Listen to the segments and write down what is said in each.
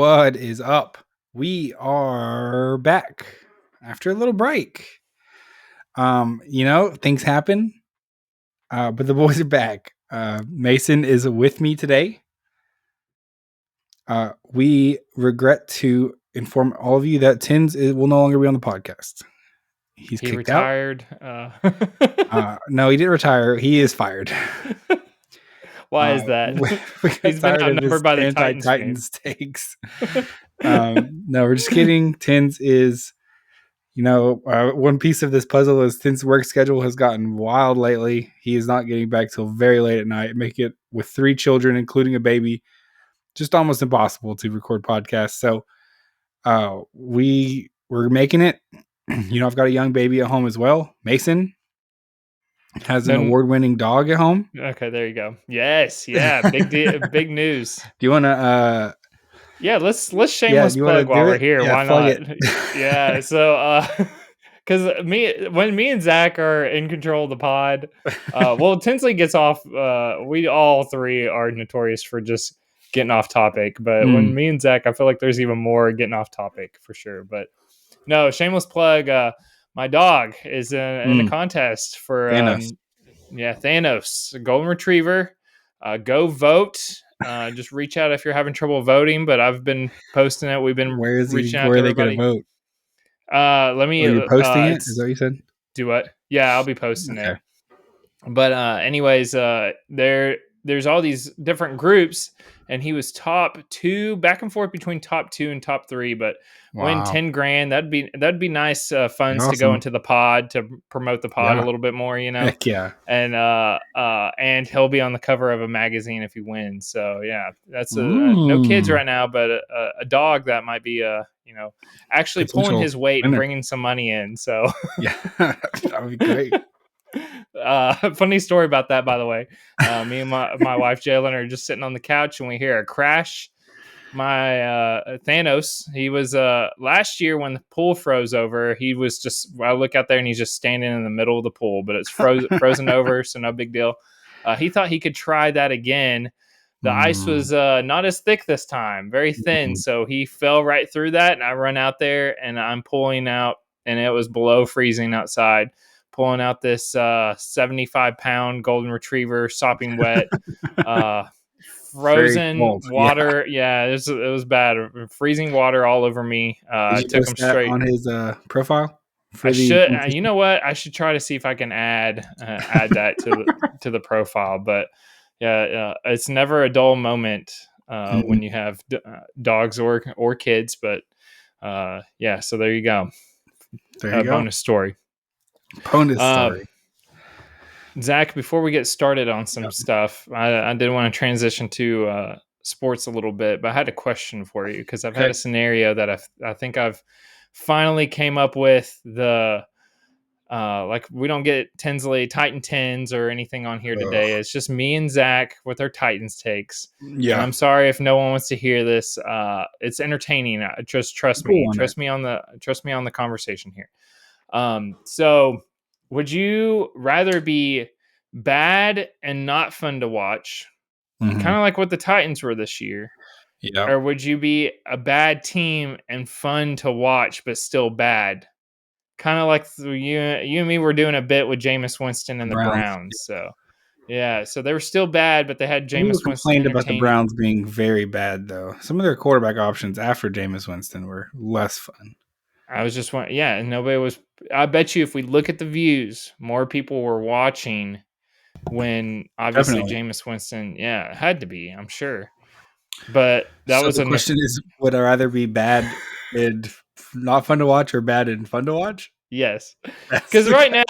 What is up? We are back after a little break. Things happen, but the boys are back. Mason is with me today. We regret to inform all of you that Tins will no longer be on the podcast. He retired. No, he didn't retire. He is fired. Why is that? He's been outnumbered by the Titans takes. No, we're just kidding. Tins is, one piece of this puzzle is Tins' work schedule has gotten wild lately. He is not getting back till very late at night. Make it with 3 children, including a baby, just almost impossible to record podcasts. So we're making it. I've got a young baby at home as well. Mason has an award-winning dog at home. Okay, there you go. Yes, yeah, big news. Do you want to? Yeah, let's shameless plug while we're here. Yeah, why not? Yeah, so because when me and Zach are in control of the pod, Tinsley gets off. We all 3 are notorious for just getting off topic, but when me and Zach, I feel like there's even more getting off topic for sure. But no, shameless plug. My dog is in a contest for Thanos, a golden retriever. Go vote. Just reach out if you're having trouble voting. But I've been posting it. We've been reaching out to everybody. Where are they going to vote? Let me. You're posting it? Is that what you said? Do what? Yeah, I'll be posting it. But anyways, there's all these different groups, and he was top 2, back and forth between top 2 and top 3. But win $10,000. That'd be nice funds to go into the pod to promote the pod a little bit more. Heck yeah. And he'll be on the cover of a magazine if he wins. So yeah, that's no kids right now, but a dog that might be actually pulling his weight and bringing some money in. So yeah, that would be great. Funny story about that, by the way. Me and my wife Jalen are just sitting on the couch and we hear a crash. My Thanos, he was last year when the pool froze over, he was just, I look out there and he's just standing in the middle of the pool, but it's frozen over, so no big deal. He thought he could try that again. The ice was not as thick this time, very thin, so he fell right through that, and I run out there and I'm pulling out, and it was below freezing outside, pulling out this 75-pound golden retriever, sopping wet, frozen water. Yeah, it was bad. Freezing water all over me. I took him straight on his profile. I should. You know what? I should try to see if I can add that to the profile. But yeah, it's never a dull moment when you have dogs or kids. But yeah, so there you go. Bonus story. Zach, before we get started on some stuff, I did want to transition to sports a little bit, but I had a question for you because I've had a scenario that I think I've finally came up with. The we don't get Tinsley Titan 10s or anything on here today. It's just me and Zach with our Titans takes. Yeah, and I'm sorry if no one wants to hear this. It's entertaining. Just trust me. Trust me on the conversation here. So would you rather be bad and not fun to watch, kind of like what the Titans were this year? Yeah. Or would you be a bad team and fun to watch, but still bad? Kind of like you and me were doing a bit with Jameis Winston and the Browns. So yeah, so they were still bad, but they had Jameis Winston. Complained about the Browns being very bad, though. Some of their quarterback options after Jameis Winston were less fun. I was just wondering, and nobody was. I bet you if we look at the views, more people were watching when obviously Jameis Winston, it had to be, I'm sure. But that was the question is, would I rather be bad and not fun to watch or bad and fun to watch? Yes. Because right now,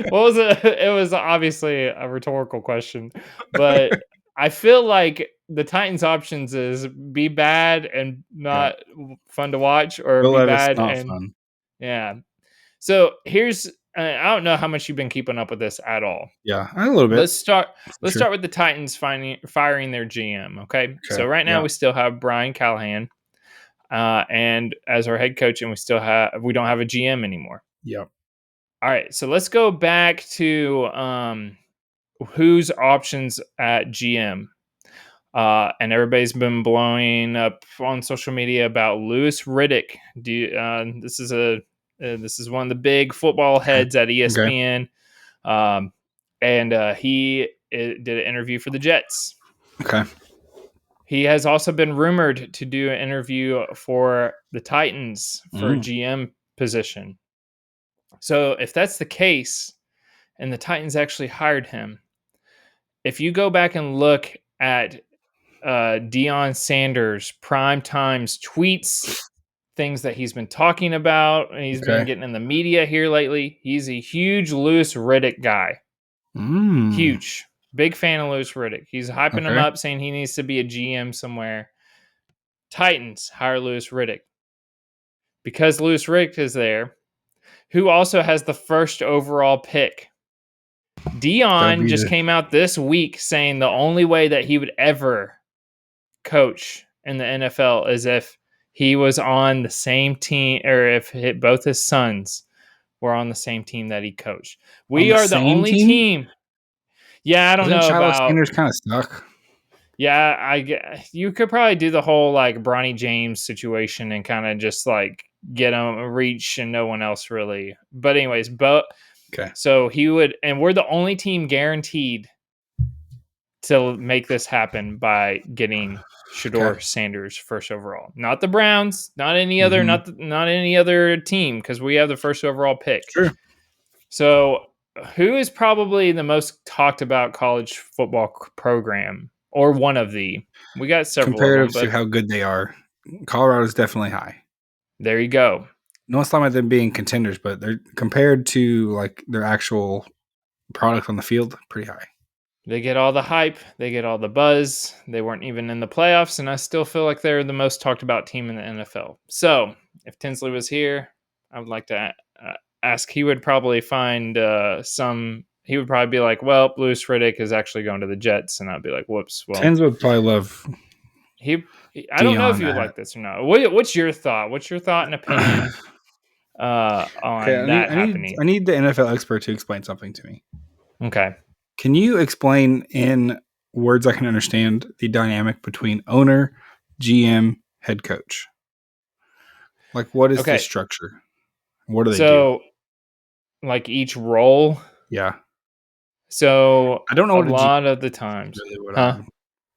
what was it? It was obviously a rhetorical question, but I feel like the Titans' options is be bad and not fun to watch, or be bad and fun. Yeah. So here's I don't know how much you've been keeping up with this at all. Yeah, a little bit. Let's start with the Titans firing their GM. Okay. So right now we still have Brian Callahan, and as our head coach, and we don't have a GM anymore. Yep. All right. So let's go back to whose options at GM. And everybody's been blowing up on social media about Louis Riddick. This is one of the big football Okay. heads at Okay. ESPN, and he did an interview for the Jets. Okay. He has also been rumored to do an interview for the Titans for a Mm. GM position. So if that's the case, and the Titans actually hired him, if you go back and look at Deion Sanders prime times tweets, things that he's been talking about, and he's been Okay. getting in the media here lately, he's a huge Louis Riddick guy. Mm. Huge. Big fan of Louis Riddick. He's hyping him Okay. up, saying he needs to be a GM somewhere. Titans hire Louis Riddick. Because Louis Riddick is there, who also has the first overall pick. That'd Dion be just the came out this week saying the only way that he would ever coach in the NFL is if he was on the same team, or if both his sons were on the same team that he coached. on We the are the same only team. team. Yeah, I don't Doesn't know Shiloh about. Sanders kind of suck? Yeah, you could probably do the whole like Bronny James situation and kind of just like get him reach and no one else really. But anyways, Okay. so he would, and we're the only team guaranteed to make this happen by getting Okay. Shador Sanders first overall. Not the Browns, not any other, Mm-hmm. not any other team, because we have the first overall pick. Sure. So, who is probably the most talked about college football program, or one of the? We got several of them, Comparative to but how good they are, Colorado's definitely high. there you go. No one's talking about them being contenders, but they're compared to like their actual product on the field, pretty high. They get all the hype, they get all the buzz. They weren't even in the playoffs, and I still feel like they're the most talked about team in the NFL. So, if Tinsley was here, I would like to ask. He would probably find some. He would probably be like, "Well, Louis Riddick is actually going to the Jets," and I'd be like, "Whoops." Well, Tens would probably love I don't know if Dion. you would like this or not. What's your thought? What's your thought and opinion Okay, on that I happening? need the NFL expert to explain something to me. Okay. Can you explain in words I can understand the dynamic between owner, GM, head coach? Like, what is the Okay. structure? What do they do? So, like each role. Yeah, So I don't know a what a GM lot of the is times, really what huh?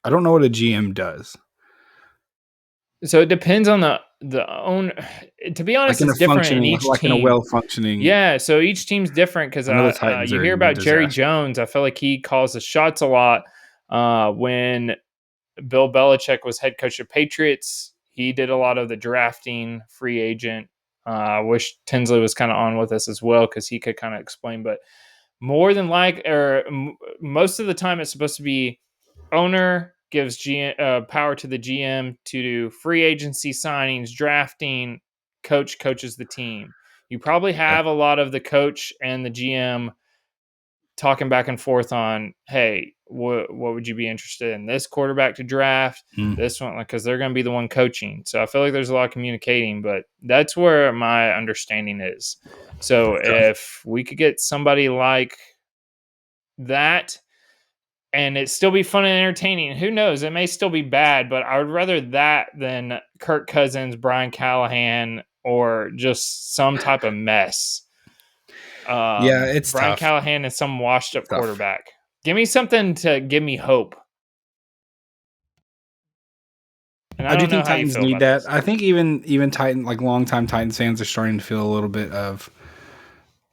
I don't know what a GM does. So it depends on the own. To be Like honest, in a it's different in functioning, each like in a team. well functioning. Yeah, so each team's different because I know the Titans you are hear in a about Jerry disaster. Jones. I feel like he calls the shots a lot. When Bill Belichick was head coach of Patriots, he did a lot of the drafting, free agent. I wish Tinsley was kind of on with us as well because he could kind of explain. But more than most of the time, it's supposed to be owner gives power to the GM to do free agency signings, drafting. Coach coaches the team. You probably Okay. have a lot of the coach and the GM talking back and forth on, hey, what would you be interested in this quarterback to draft? Hmm. This one, because they're going to be the one coaching. So I feel like there's a lot of communicating, but that's where my understanding is. So Okay. if we could get somebody like that, and it still be fun and entertaining. Who knows? It may still be bad, but I would rather that than Kirk Cousins, Brian Callahan, or just some type of mess. Yeah, it's Brian tough. Callahan is some washed up It's tough. quarterback. Give me something to give me hope. And I I do don't know think how you Titans feel need about that. this. I think even Titan like longtime Titans fans are starting to feel a little bit of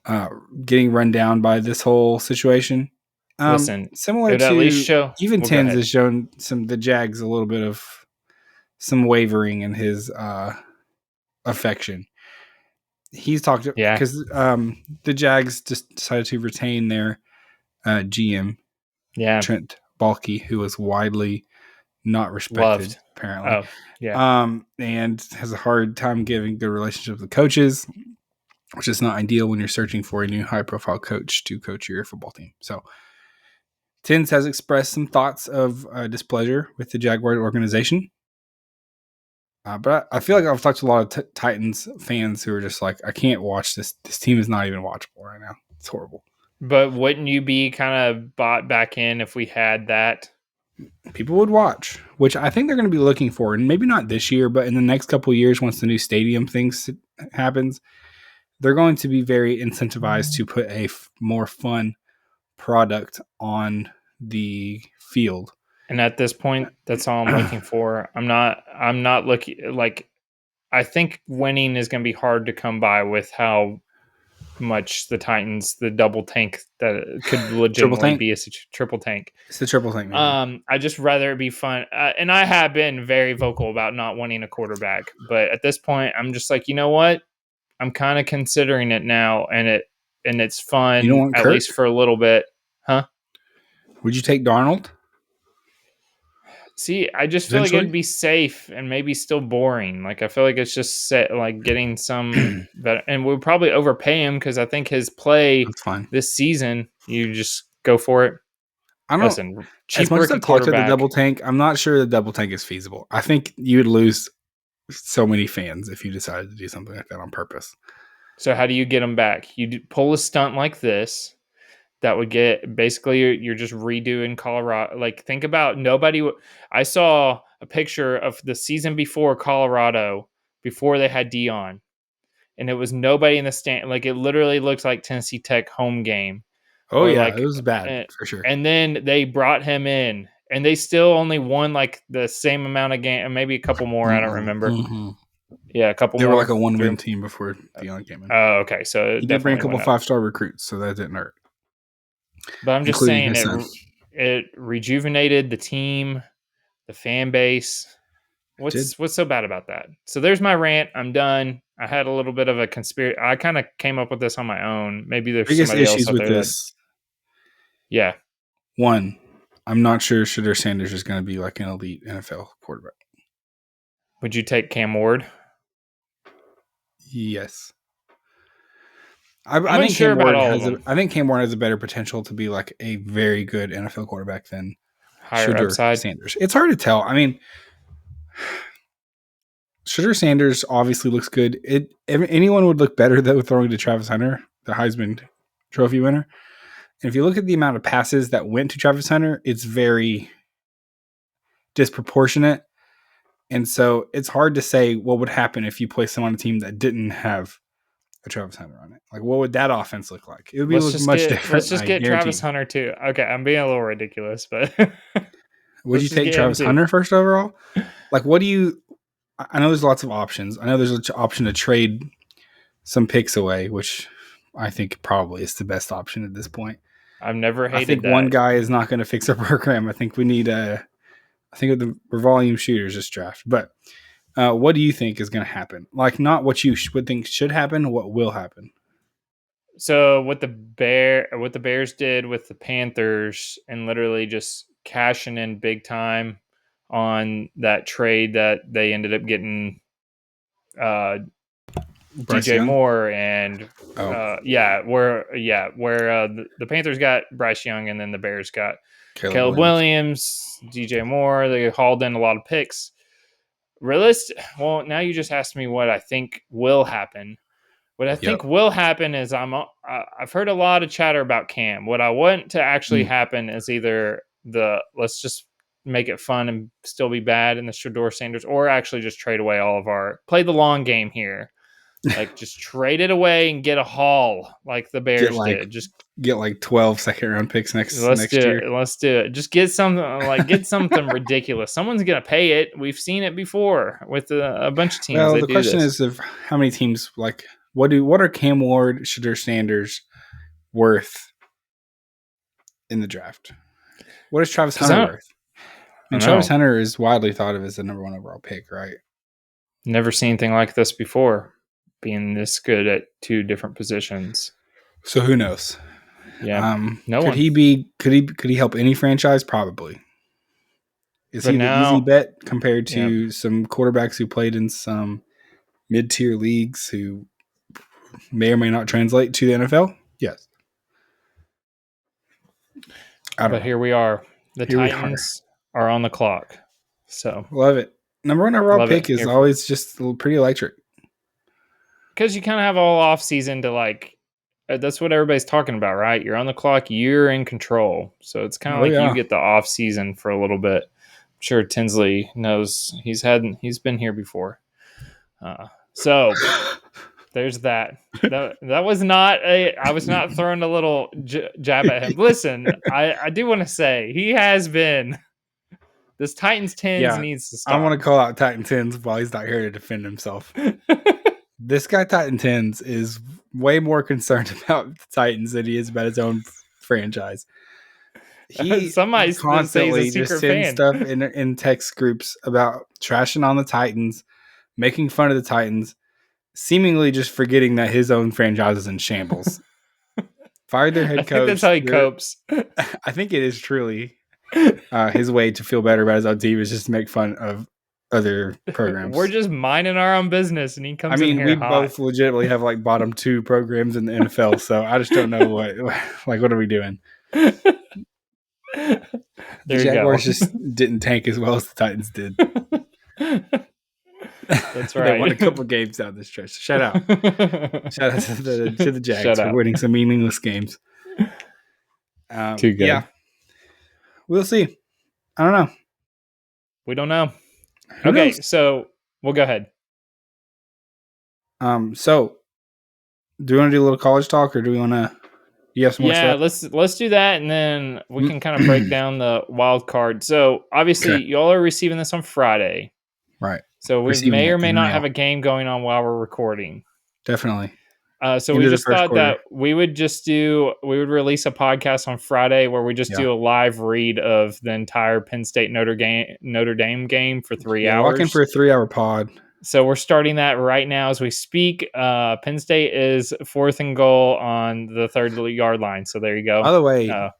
uh, getting run down by this whole situation. Listen, it Similar would at least to show. even Well, go Tens ahead. has shown the Jags a little bit of some wavering in his affection. He's talked Yeah, because the Jags just decided to retain their GM yeah, Trent Baalke, who was widely not respected loved. apparently, Oh, yeah. and has a hard time giving good relationship with coaches, which is not ideal when you're searching for a new high-profile coach to coach your football team. So, Tins has expressed some thoughts of displeasure with the Jaguar organization. But I feel like I've talked to a lot of Titans fans who are just like, I can't watch this. This team is not even watchable right now. It's horrible. But wouldn't you be kind of bought back in if we had that? people would watch, which I think they're going to be looking for, and maybe not this year, but in the next couple of years, once the new stadium things happens, they're going to be very incentivized to put a more fun product on the field. And at this point, that's all I'm looking for. I'm not looking like I think winning is going to be hard to come by with how much the Titans, the double tank that could Triple legitimately tank. be a triple tank. It's the triple tank, man. I just rather it be fun. And I have been very vocal about not wanting a quarterback, but at this point, I'm just like, you know what? I'm kind of considering it now, and it's You don't fun want at Kirk? least for a little bit, huh? Would you take Darnold See, I just feel like it'd eventually? be safe and maybe still boring. Like I feel like it's just set like getting some better, and we'll probably overpay him because I think his play That's fine. this season. You just go for it. I don't. Listen, As cheap much as rookie I've talked to the double quarterback. tank, I'm not sure the double tank is feasible. I think you would lose so many fans if you decided to do something like that on purpose. So how do you get him back? You pull a stunt like this that would get basically you're just redoing Colorado. Like think about nobody. I saw a picture of the season before Colorado before they had Dion, and it was nobody in the stand. Like it literally looks like Tennessee Tech home game, Oh or yeah, it like, was bad eh, for sure. and then they brought him in, and they still only won like the same amount of game, maybe a couple more. I don't remember. Mm-hmm. Yeah, a couple They were more. like a one-win Through. team before Dion came in. Oh, okay. So it He did bring a definitely couple went up. 5-star recruits, so that didn't hurt, But I'm just including saying his son. it rejuvenated the team, the fan base. It did. What's so bad about that? So there's my rant. I'm done. I had a little bit of a conspiracy. I kind of came up with this on my own. Maybe there's Biggest somebody else issues out with there that, this. yeah. One, I'm not sure Shedeur Sanders is going to be like an elite NFL quarterback. Would you take Cam Ward? Yes. I'm I think unsure Cam about Ward all of has them. a better potential to be like a very good NFL quarterback than Higher Shedeur upside. Sanders. It's hard to tell. I mean, Shedeur Sanders obviously looks good. Anyone would look better though throwing to Travis Hunter, the Heisman Trophy winner. And if you look at the amount of passes that went to Travis Hunter, it's very disproportionate. And so it's hard to say what would happen if you placed him on a team that didn't have a Travis Hunter on it. Like, what would that offense look like? It would be look much Let's different, just I get Travis guarantee. Hunter too. Okay, I'm being a little ridiculous, but Would you let's just take get him Travis too. Hunter first overall? Like, what do you? I know there's lots of options. I know there's an option to trade some picks away, which I think probably is the best option at this point. I've never I hated think one that. guy is not going to fix our program. I think we need a. I think we're volume shooters this draft. But what do you think is going to happen? Like, not what you would think should happen, what will happen. So what the Bears did with the Panthers and literally just cashing in big time on that trade that they ended up getting uh, Bryce DJ Young. Moore and Oh, where the Panthers got Bryce Young and then the Bears got Caleb Caleb Williams. Williams, DJ Moore. They hauled in a lot of picks. Well, now you just asked me what I think will happen. What I Yep. think will happen is I've heard a lot of chatter about Cam. What I want to actually Mm. happen is either the let's just make it fun and still be bad in the Shedeur Sanders, or actually just trade away all of our play the long game here. Like just trade it away and get a haul like the Get Bears like did. Just 12 second round picks let's do next year. it. Let's do it. Just get something ridiculous. Someone's gonna pay it. We've seen it before with a bunch of teams Well, that the do question this. is of how many teams like what are Cam Ward, Shedeur Sanders worth in the draft? What is Travis Because Hunter worth? I I mean, don't Travis know. Hunter is widely thought of as the number one overall pick, right? Never seen anything like this before. Being this good at two different positions. So who knows? Yeah, no Could one. he be? Could he help any franchise? Probably. Is But he the easy now, bet compared yeah. to some quarterbacks who played in some mid-tier leagues who may or may not translate to the NFL? Yes. I don't But know. here we are. The Here we are. Titans are on the clock. So Love it. Number one overall love it. pick is Here for it. always just pretty electric. Because you kind of have all off season to like that's what everybody's talking about, right? You're on the clock, you're in control. So it's kind of Oh like you yeah. get the off season for a little bit. I'm sure Tinsley knows he's been here before. So there's that. That was not a. I was not throwing a little jab at him. Listen, I do want to say he has been. This Titans tens Yeah. needs to I don't stop. want to call out Titan Tens while he's not here to defend himself. This guy Titan Tens is way more concerned about the Titans than he is about his own franchise. He Some might say he's a constantly just secret sends fan. stuff in text groups about trashing on the Titans, making fun of the Titans, seemingly just forgetting that his own franchise is in shambles. Fired their I head think that's coach. how he copes. I think it is truly his way to feel better about his own team is just to make fun of other programs. We're just minding our own business, and he comes in here we hot. both legitimately have like bottom 2 programs in the NFL, so I just don't know what are we doing? There The Jaguars just didn't tank as well as the Titans did. That's right. They won a couple games down the stretch. So shout out to the Jags for winning some meaningless games. Too good. Yeah, we'll see. I don't know. We don't know. Who knows? So we'll go ahead. So do we want to do a little college talk, or do we want to? You have some more stuff? let's do that, and then we can kind of break down the wild card. So obviously, y'all are receiving this on Friday, right? So we may or may not have a game going on while we're recording. Definitely. So we just thought that we would release a podcast on Friday where we just do a live read of the entire Penn State Notre Dame game for 3 hours. Lock in for a 3-hour pod. So we're starting that right now as we speak. Penn State is 4th and goal on the 30-yard line. So there you go. By the way,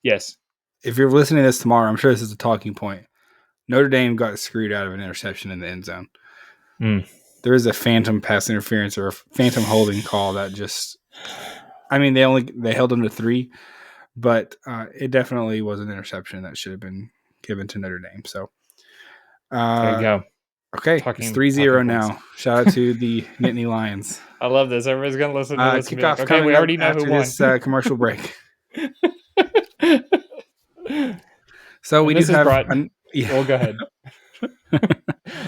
yes. If you're listening to this tomorrow, I'm sure this is a talking point. Notre Dame got screwed out of an interception in the end zone. There is a phantom pass interference or a phantom holding call that just, I mean, they held them to 3, but it definitely was an interception that should have been given to Notre Dame. So there you go. Okay, it's 3-0 now. Shout out to the Nittany Lions. I love this. Everybody's going to listen to this. Kickoff okay, we already know who won. This commercial break. So we do have... Well, go ahead.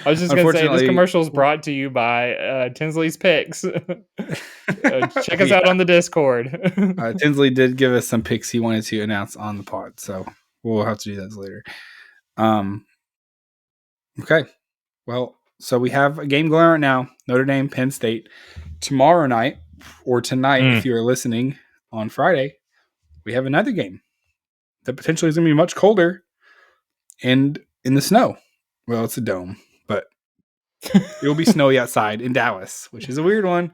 I was just going to say, this commercial is brought to you by Tinsley's Picks. Check us out on the Discord. Tinsley did give us some picks he wanted to announce on the pod, so we'll have to do that later. Okay. Well, so we have a game going right now, Notre Dame, Penn State. Tomorrow night, or tonight, if you are listening on Friday, we have another game that potentially is going to be much colder and in the snow. Well, it's a dome, but it will be snowy outside in Dallas, which is a weird one.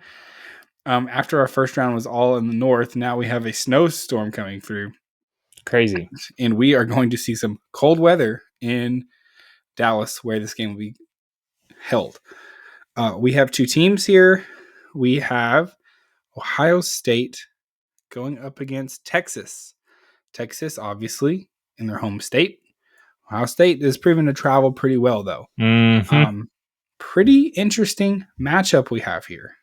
After our first round was all in the north, now we have a snowstorm coming through. Crazy. And we are going to see some cold weather in Dallas where this game will be held. We have 2 teams here. We have Ohio State going up against Texas. Texas, obviously, in their home state. Ohio State has proven to travel pretty well, though. Pretty interesting matchup we have here.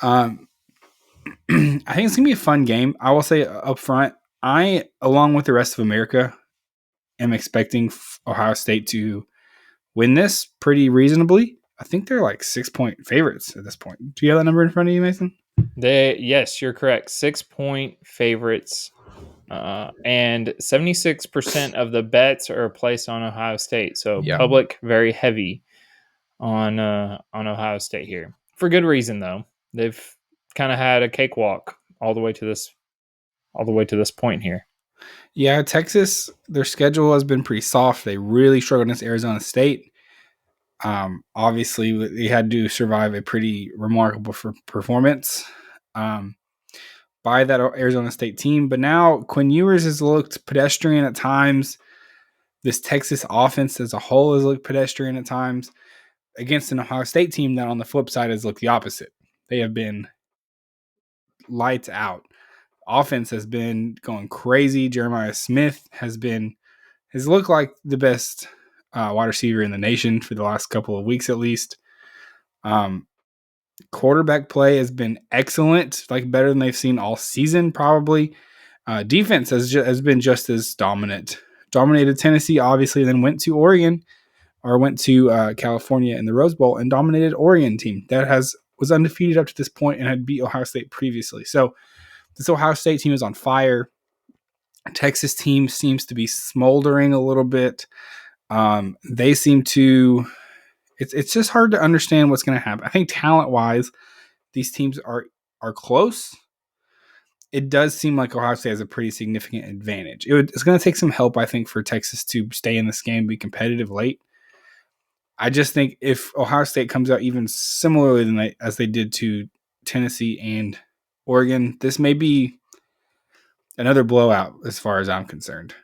I think it's going to be a fun game. I will say up front, I, along with the rest of America, am expecting Ohio State to win this pretty reasonably. I think they're like 6-point favorites at this point. Do you have that number in front of you, Mason? Yes, you're correct. 6-point favorites. And 76% of the bets are placed on Ohio State. So public very heavy on Ohio State here. For good reason, though. They've kind of had a cakewalk all the way to this point here. Yeah, Texas, their schedule has been pretty soft. They really struggled against Arizona State. Obviously, they had to survive a pretty remarkable performance by that Arizona State team. But now Quinn Ewers has looked pedestrian at times. This Texas offense as a whole has looked pedestrian at times against an Ohio State team that on the flip side has looked the opposite. They have been lights out. Offense has been going crazy. Jeremiah Smith has looked like the best wide receiver in the nation for the last couple of weeks at least. Quarterback play has been excellent, like better than they've seen all season, probably. Defense has been just as dominant. Dominated Tennessee, obviously, then went to Oregon or went to California in the Rose Bowl and dominated Oregon team that was undefeated up to this point and had beat Ohio State previously. So this Ohio State team is on fire. Texas team seems to be smoldering a little bit. They seem to. It's just hard to understand what's going to happen. I think talent wise, these teams are close. It does seem like Ohio State has a pretty significant advantage. It's going to take some help, I think, for Texas to stay in this game and be competitive late. I just think if Ohio State comes out even similarly as they did to Tennessee and Oregon, this may be another blowout as far as I'm concerned.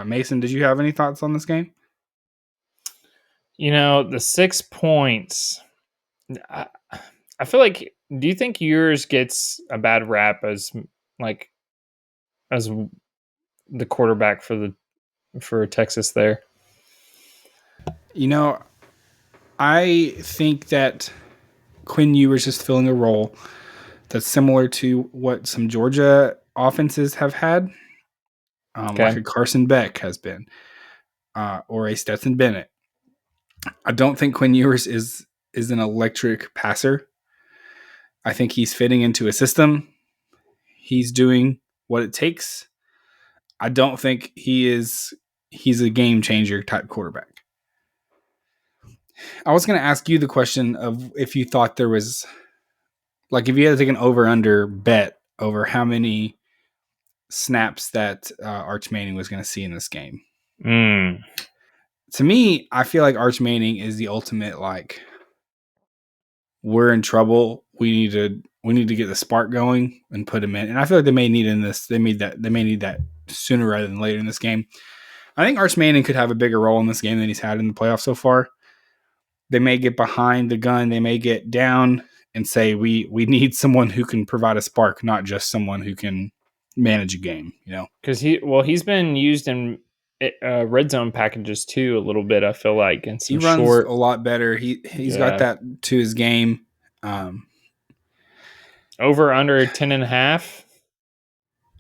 Mason, did you have any thoughts on this game? The 6 points. I feel like. Do you think yours gets a bad rap as the quarterback for Texas there? I think that Quinn Ewers is filling a role that's similar to what some Georgia offenses have had, like a Carson Beck has been, or a Stetson Bennett. I don't think Quinn Ewers is an electric passer. I think he's fitting into a system. He's doing what it takes. I don't think he's a game changer type quarterback. I was going to ask you the question of if you thought there was, like, if you had to take an over-under bet over how many snaps that Arch Manning was going to see in this game. To me, I feel like Arch Manning is the ultimate, like, we're in trouble. We need to get the spark going and put him in. And I feel like they may need that sooner rather than later in this game. I think Arch Manning could have a bigger role in this game than he's had in the playoffs so far. They may get behind the gun. They may get down and say, we need someone who can provide a spark, not just someone who can manage a game, Because he's been used in red zone packages too a little bit, I feel like. And he runs a lot better. He's got that to his game. Over under 10.5. I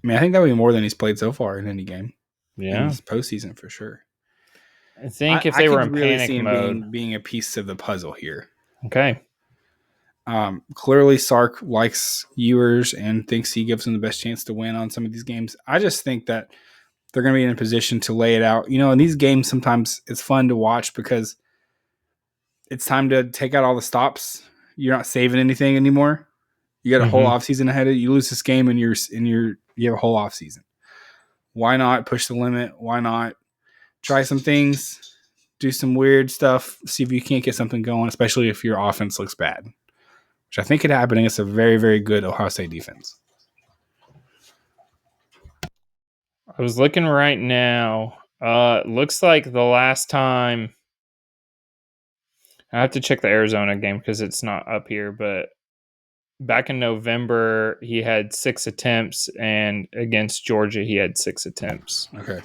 mean, I think that would be more than he's played so far in any game. Yeah. In this postseason for sure. I think if they were in really panic see him mode, being a piece of the puzzle here. Okay. Clearly Sark likes Ewers and thinks he gives him the best chance to win on some of these games. I just think that they're going to be in a position to lay it out. In these games, sometimes it's fun to watch because it's time to take out all the stops. You're not saving anything anymore. You got a whole offseason ahead of you. You lose this game and you have a whole offseason. Why not push the limit? Why not try some things, do some weird stuff, see if you can't get something going, especially if your offense looks bad, which I think could happen against a very, very good Ohio State defense. I was looking right now. Looks like the last time, I have to check the Arizona game because it's not up here, but back in November, he had 6 attempts, and against Georgia, he had 6 attempts. Okay.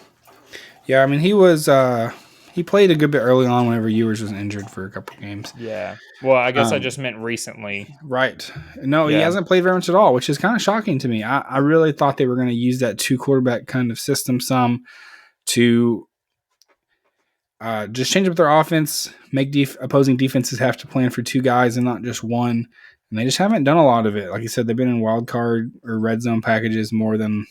Yeah, I mean, he played a good bit early on whenever Ewers was injured for a couple games. Yeah. Well, I guess I just meant recently. Right. No, He hasn't played very much at all, which is kind of shocking to me. I really thought they were going to use that 2-quarterback kind of system some to just change up their offense, make opposing defenses have to plan for 2 guys and not just one. And they just haven't done a lot of it. Like you said, they've been in wild card or red zone packages more than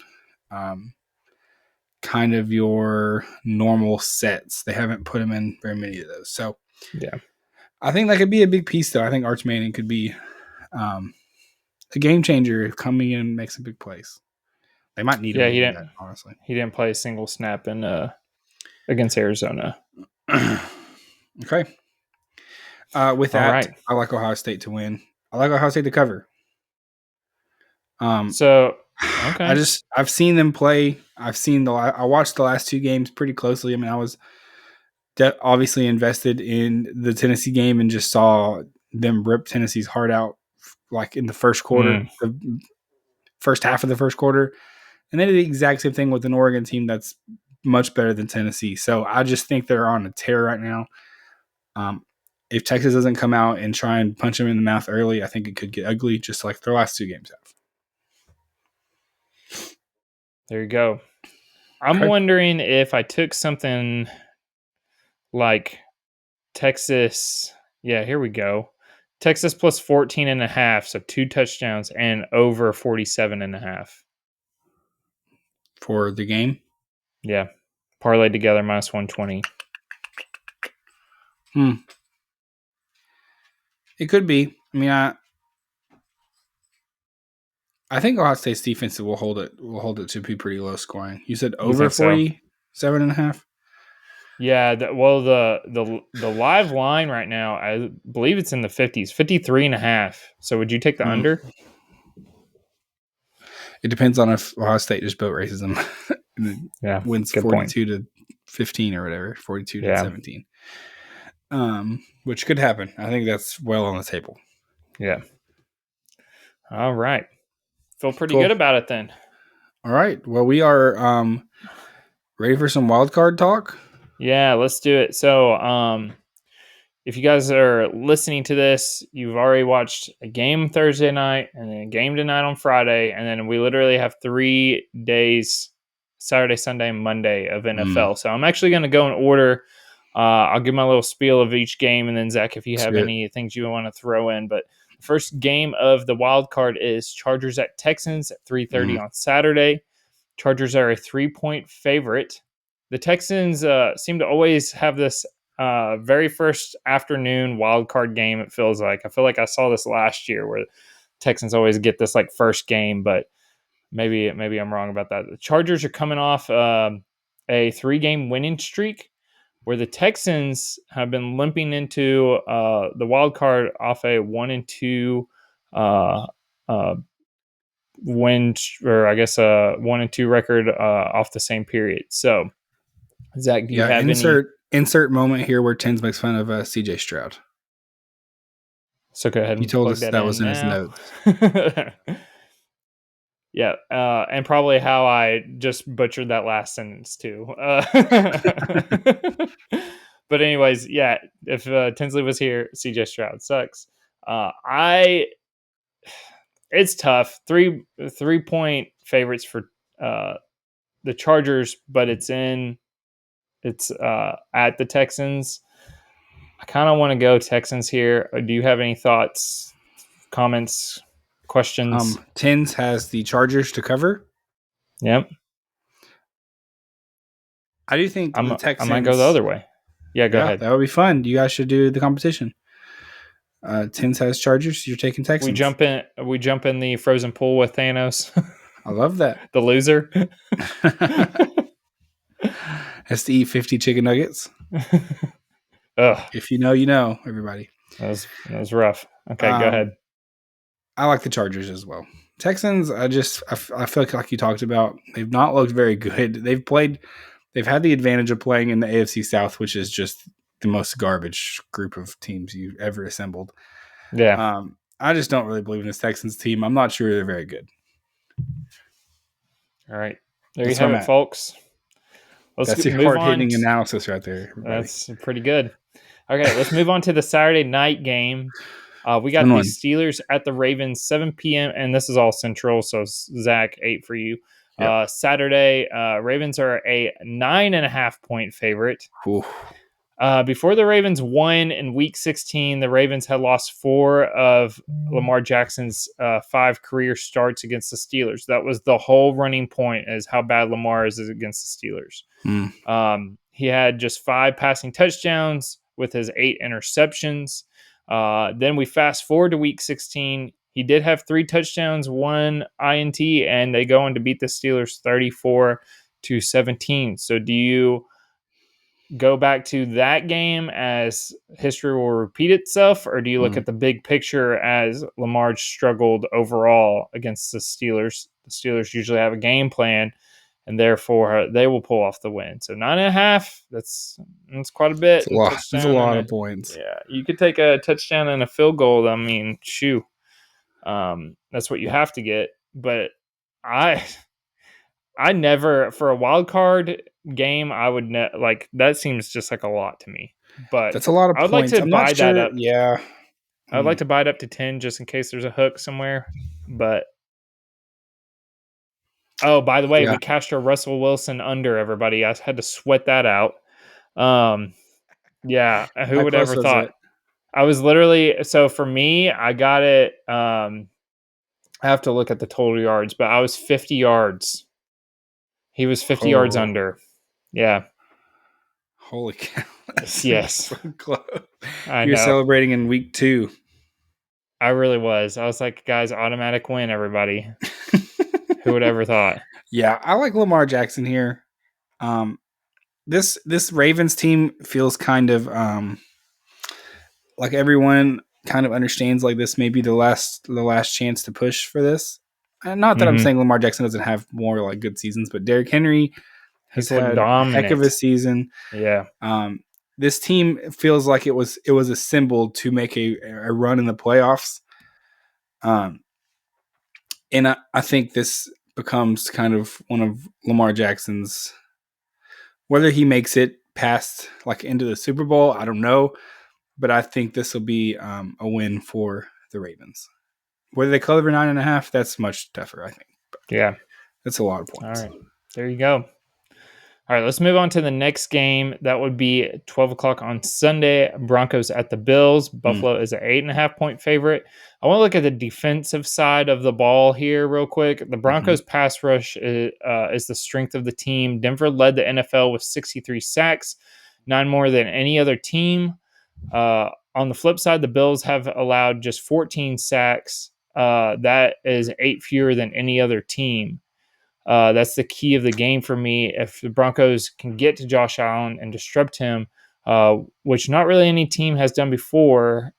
kind of your normal sets. They haven't put them in very many of those. So, yeah, I think that could be a big piece, though. I think Arch Manning could be a game changer if coming in and makes a big plays. They might need him to do that, honestly. He didn't play a single snap in against Arizona. Okay. With that, right. I like Ohio State to win. I like Ohio State to cover. Okay. I've seen them play. I watched the last 2 games pretty closely. I mean, I was obviously invested in the Tennessee game and just saw them rip Tennessee's heart out, like in the first quarter, the first half of the first quarter. And they did the exact same thing with an Oregon team that's much better than Tennessee. So I just think they're on a tear right now. if Texas doesn't come out and try and punch them in the mouth early, I think it could get ugly, just like their last 2 games have. There you go. I'm wondering if I took something like Texas. Yeah, here we go. Texas plus 14.5, so 2 touchdowns and over 47.5. For the game. Yeah. Parlayed together minus 120. It could be. I mean, I think Ohio State's defense will hold it. Will hold it to be pretty low scoring. You said You over think so? 47.5. Yeah. The live line right now, I believe it's in the 50s, 53.5. So would you take the under? It depends on if Ohio State just boat races them. Yeah. Wins Good point. 42-15 or whatever, 42-17. Which could happen. I think that's well on the table. Yeah. All right. Feel pretty good about it then. All right. Well, we are ready for some wild card talk. Yeah, let's do it. So, if you guys are listening to this, you've already watched a game Thursday night and then a game tonight on Friday, and then we literally have 3 days, Saturday, Sunday, and Monday of NFL. So I'm actually going to go in order. I'll give my little spiel of each game, and then Zach, if you have any things you want to throw in. But the first game of the wild card is Chargers at Texans at 3:30 on Saturday. Chargers are a 3-point favorite. The Texans seem to always have this very first afternoon wild card game. It feels like. I feel like I saw this last year where Texans always get this like first game, but maybe I'm wrong about that. The Chargers are coming off a 3-game winning streak, where the Texans have been limping into the wild card off a 1-2 win, or I guess a 1-2 record off the same period. So, Zach, do you have insert moment here where Tens makes fun of CJ Stroud? So go ahead and he told plug us that was in his notes. Yeah, and probably how I just butchered that last sentence too. But anyways, yeah, if Tinsley was here, CJ Stroud sucks. It's tough. 3-point favorites for the Chargers, but it's at the Texans. I kind of want to go Texans here. Do you have any thoughts, comments, questions? Tens has the Chargers to cover. Yep. I do think the Texans. I might go the other way. Yeah, go ahead. That would be fun. You guys should do the competition. Tens has Chargers. You're taking Texans. We jump in the frozen pool with Thanos. I love that. The loser has to eat 50 chicken nuggets. Ugh. If you know, you know, everybody. That was rough. Okay, go ahead. I like the Chargers as well. Texans, I feel like you talked about, they've not looked very good. They've had the advantage of playing in the AFC South, which is just the most garbage group of teams you've ever assembled. Yeah. I just don't really believe in this Texans team. I'm not sure they're very good. All right. There you have it, folks. That's the hard-hitting analysis right there. Everybody. That's pretty good. Okay, let's move on to the Saturday night game. We got the Steelers at the Ravens, 7 p.m., and this is all Central, so Zach, 8 for you. Yep. Saturday, Ravens are a 9.5-point favorite. Before the Ravens won in Week 16, the Ravens had lost 4 of Lamar Jackson's 5 career starts against the Steelers. That was the whole running point, is how bad Lamar is against the Steelers. He had just 5 passing touchdowns with his 8 interceptions. Then we fast forward to Week 16. He did have 3 touchdowns, 1 INT, and they go on to beat the Steelers 34-17. So do you go back to that game as history will repeat itself, or do you look at the big picture as Lamar struggled overall against the Steelers? The Steelers usually have a game plan, and therefore they will pull off the win. So 9.5, that's quite a bit. That's a lot of points. Yeah, you could take a touchdown and a field goal. I mean, shoo. That's what you have to get. But I never, for a wild card game, I would that seems just like a lot to me. but That's a lot of I would like points. to I'm not buy that sure. up. Yeah. I would like to buy it up to 10 just in case there's a hook somewhere. But oh, by the way, Yeah. we cashed our Russell Wilson under, everybody. I had to sweat that out. Yeah, who How would close ever was thought? it? I was literally so for me, I got it. I have to look at the total yards, but I was 50 yards. He was 50 yards Oh, under. Yeah. holy cow. That's Yes. so close. I You're know. celebrating in week 2. I really was. I was like, guys, automatic win, everybody. Who would ever thought? Yeah, I like Lamar Jackson here. Um, this Ravens team feels kind of like everyone kind of understands like this may be the last chance to push for this. And not that I'm Mm-hmm. saying Lamar Jackson doesn't have more like good seasons, but Derrick Henry has He's looked had a heck of a dominant. season. Yeah. This team feels like it was assembled to make a run in the playoffs. And I think this becomes kind of one of Lamar Jackson's, whether he makes it past like into the Super Bowl, I don't know, but I think this will be a win for the Ravens. Whether they cover 9.5, that's much tougher, I think. But Yeah. that's a lot of All points. right. There you go. All right, let's move on to the next game. That would be 12 o'clock on Sunday. Broncos at the Bills. Buffalo is an 8.5-point favorite. I want to look at the defensive side of the ball here real quick. The Broncos pass rush is the strength of the team. Denver led the NFL with 63 sacks, 9 more than any other team. On the flip side, the Bills have allowed just 14 sacks. That is 8 fewer than any other team. That's the key of the game for me. If the Broncos can get to Josh Allen and disrupt him, which not really any team has done before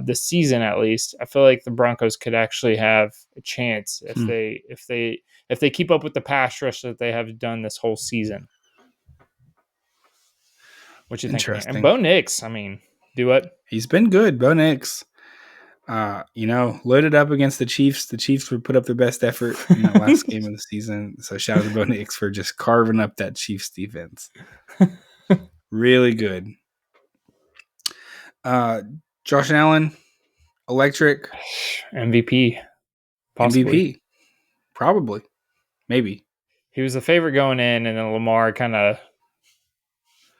this season, at least, I feel like the Broncos could actually have a chance if they keep up with the pass rush that they have done this whole season. What you thinking here? And Interesting. Bo Nix, I mean, do it. He's been good, Bo Nix. Loaded up against the Chiefs. The Chiefs would put up their best effort in that last game of the season. So shout out to Bo Nix for just carving up that Chiefs defense. Really good. Josh Allen, electric, MVP, possibly. MVP, probably, maybe. He was the favorite going in, and then Lamar kind of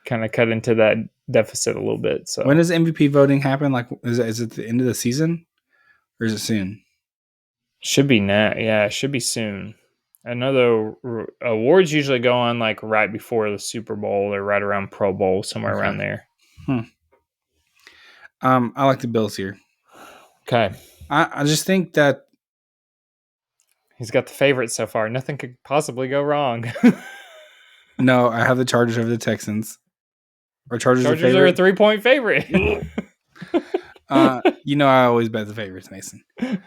cut into that deficit a little bit. So When does MVP voting happen? Like, is it the end of the season, or is it soon? should be net. Yeah, it should be soon. I know the awards usually go on like right before the Super Bowl or right around Pro Bowl, somewhere Okay. around there. I like the Bills here. Okay. I just think that He's got the favorite so far. Nothing could possibly go wrong. no, I have the Chargers over the Texans. Or Chargers Chargers are a favorite. 3-point favorite. I always bet the favorites, Mason. Yeah,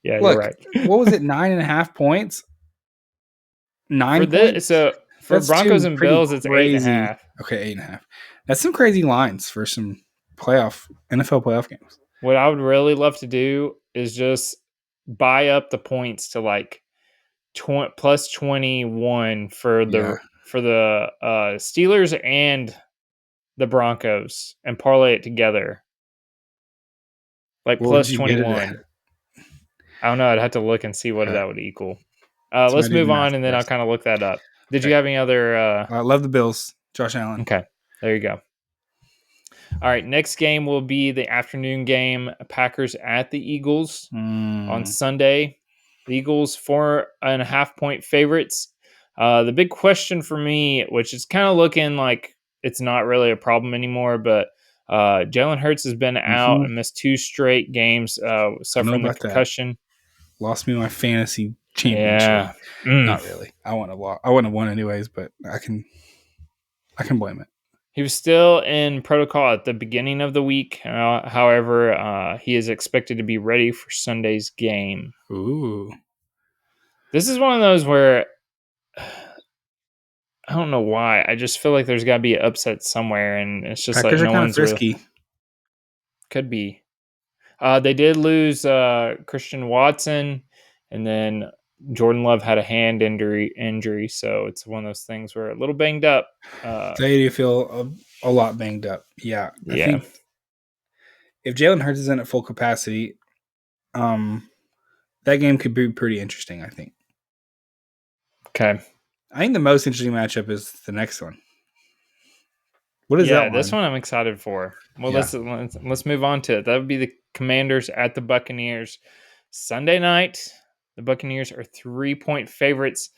you're Look, right. what was it? 9.5 points. 9 points. For That's Broncos two and pretty Bills, it's crazy. 8.5. Okay, 8.5. That's some crazy lines for some NFL playoff games. What I would really love to do is just buy up the points to like plus 21 for Yeah. the Steelers and the Broncos and parlay it together. Like What would plus you get it at? 21. I don't know. I'd have to look and see what Okay. that would equal. So Let's I do the move math on and then I'll first. kind of look that up. Did Okay. you have any other? I love the Bills. Josh Allen. Okay. There you go. All right. Next game will be the afternoon game. Packers at the Eagles on Sunday. The Eagles 4.5-point favorites. The big question for me, which is kind of looking like it's not really a problem anymore, but Jalen Hurts has been out and missed 2 straight games, I know suffering the about that. concussion. Lost me my fantasy championship. Yeah. Not really. I wouldn't have won anyways, but I can blame it. He was still in protocol at the beginning of the week. However, he is expected to be ready for Sunday's game. Ooh. This is one of those where I don't know why. I just feel like there's got to be an upset somewhere, and it's just Packers like are no kind of one's really. frisky. Could be. They did lose Christian Watson, and then Jordan Love had a injury, so it's one of those things where a little banged up. How do you feel a lot banged up. Yeah, I Yeah. think if Jalen Hurts isn't at full capacity, um, that game could be pretty interesting. I think. Okay. I think the most interesting matchup is the next one. What is that Yeah, this one? one I'm excited for. Well, Yeah. let's move on to it. That would be the Commanders at the Buccaneers. Sunday night, the Buccaneers are 3-point favorites.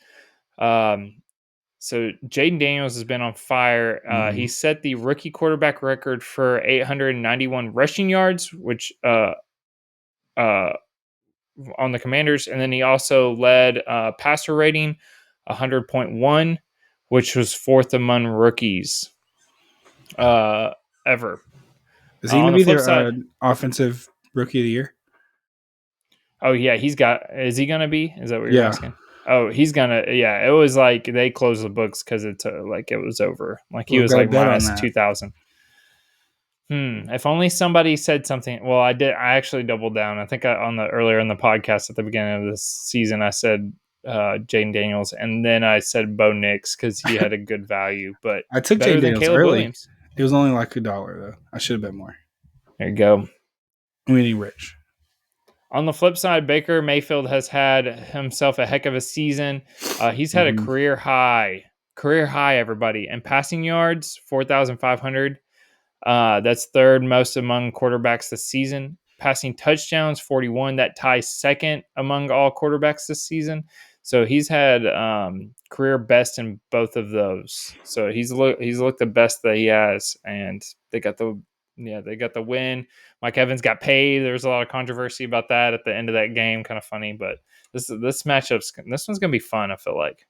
So Jaden Daniels has been on fire. He Mm-hmm. set the rookie quarterback record for 891 rushing yards, which uh, on the Commanders, and then he also led passer rating 100.1, which was fourth among rookies ever. Is he going On to the be flip their side, offensive rookie of the year? oh yeah, he's got. Is he gonna be? Is that what you're Yeah. asking? Oh, he's gonna. Yeah, it was like they closed the books because it's like it was over. Like he Well, I've was got a like bet on minus that. 2,000. If only somebody said something. Well, I did. I actually doubled down. I think on the earlier in the podcast at the beginning of this season, I said Jaden Daniels, and then I said Bo Nix because he had a good value, but I took better Jane than Daniels Caleb early. Williams. It was only like $1 though. I should have bet more. There you go. We need Rich. On the flip side, Baker Mayfield has had himself a heck of a season. He's had a Mm-hmm. career high, everybody, and passing yards 4,500. That's third most among quarterbacks this season. Passing touchdowns 41. That ties second among all quarterbacks this season. So he's had career best in both of those. So he's looked the best that he has, and they got the win. Mike Evans got paid. There was a lot of controversy about that at the end of that game. Kind of funny, but this one's gonna be fun. I feel like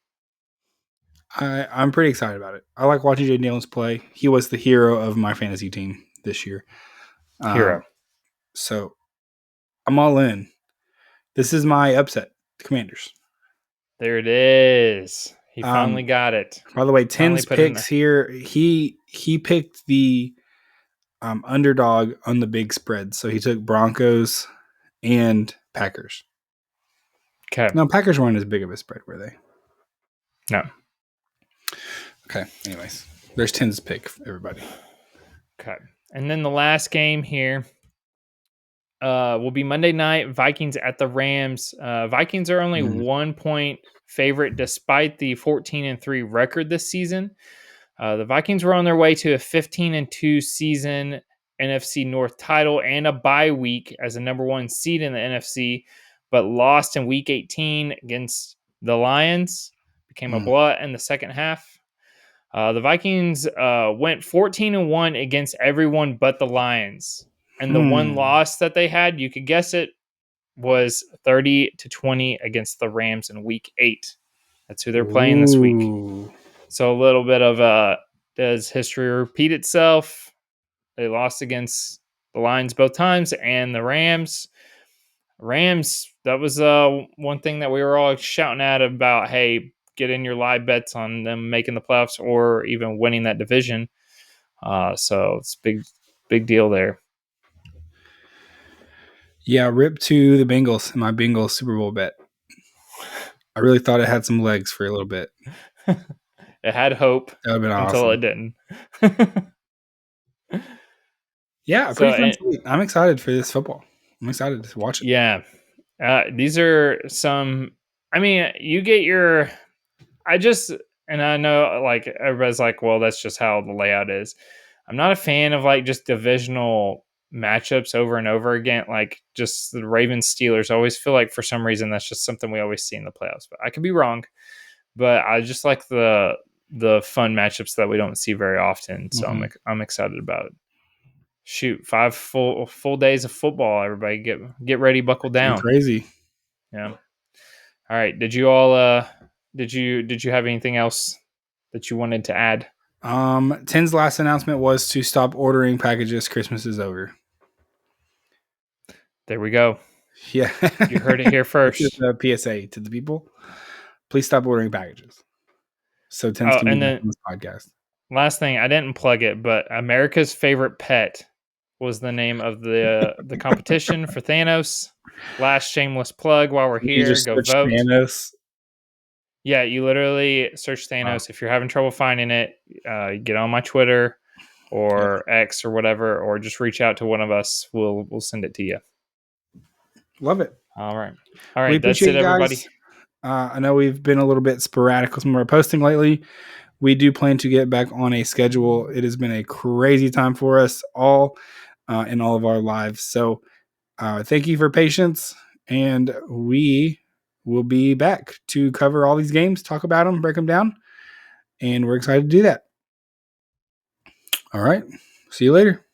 I'm pretty excited about it. I like watching Jay Daniels play. He was the hero of my fantasy team this year. hero. So I'm all in. This is my upset, the Commanders. There it is. He finally Um, got it. by the way, Finally Ten's put in. picks here. He picked the underdog on the big spread, so he took Broncos and Packers. Okay. No, Packers weren't as big of a spread, were they? No. Okay. Anyways, there's Ten's pick, everybody. Okay. And then the last game here will be Monday night. Vikings at the Rams. Vikings are only 1 point favorite despite the 14-3 record this season. The Vikings were on their way to a 15-2 season NFC North title and a bye week as a number 1 seed in the NFC, but lost in Week 18 against the Lions. Became a blowout in the second half. The Vikings went 14-1 against everyone but the Lions. And the one loss that they had, you could guess it, was 30-20 against the Rams in Week 8. That's who they're playing this week. So a little bit of does history repeat itself? They lost against the Lions both times and the Rams. Rams, that was one thing that we were all shouting at about, hey, get in your live bets on them making the playoffs or even winning that division. So it's big deal there. Yeah, rip to the Bengals in my Bengals Super Bowl bet. I really thought it had some legs for a little bit. It had hope That would have been until awesome. it didn't. Yeah, pretty fun. I'm excited for this football. I'm excited to watch it. Yeah. These are some, I mean, you get your, and I know like everybody's like, well, that's just how the layout is. I'm not a fan of like just divisional matchups over and over again. Like just the Ravens Steelers. I always feel like for some reason that's just something we always see in the playoffs. But I could be wrong. But I just like the fun matchups that we don't see very often. So I'm excited about it. Shoot, 5 full days of football. Everybody get ready, buckle down. Crazy. Yeah. All right. Did you all did you have anything else that you wanted to add? Ten's last announcement was to stop ordering packages. Christmas is over. There we go. Yeah. You heard it here first. This is a PSA to the people. Please stop ordering packages. So Ten's can be back on this podcast. Last thing, I didn't plug it, but America's Favorite Pet was the name of the competition for Thanos. Last shameless plug while we're here. Go vote. Thanos. Yeah, you literally search Thanos. If you're having trouble finding it, get on my Twitter. or X or whatever, or just reach out to one of us. We'll send it to you. Love it. All right. We That's appreciate it, you everybody. guys. I know we've been a little bit sporadic with some of our posting lately. We do plan to get back on a schedule. It has been a crazy time for us all in all of our lives. So thank you for patience. And we will be back to cover all these games, talk about them, break them down. And we're excited to do that. All right. See you later.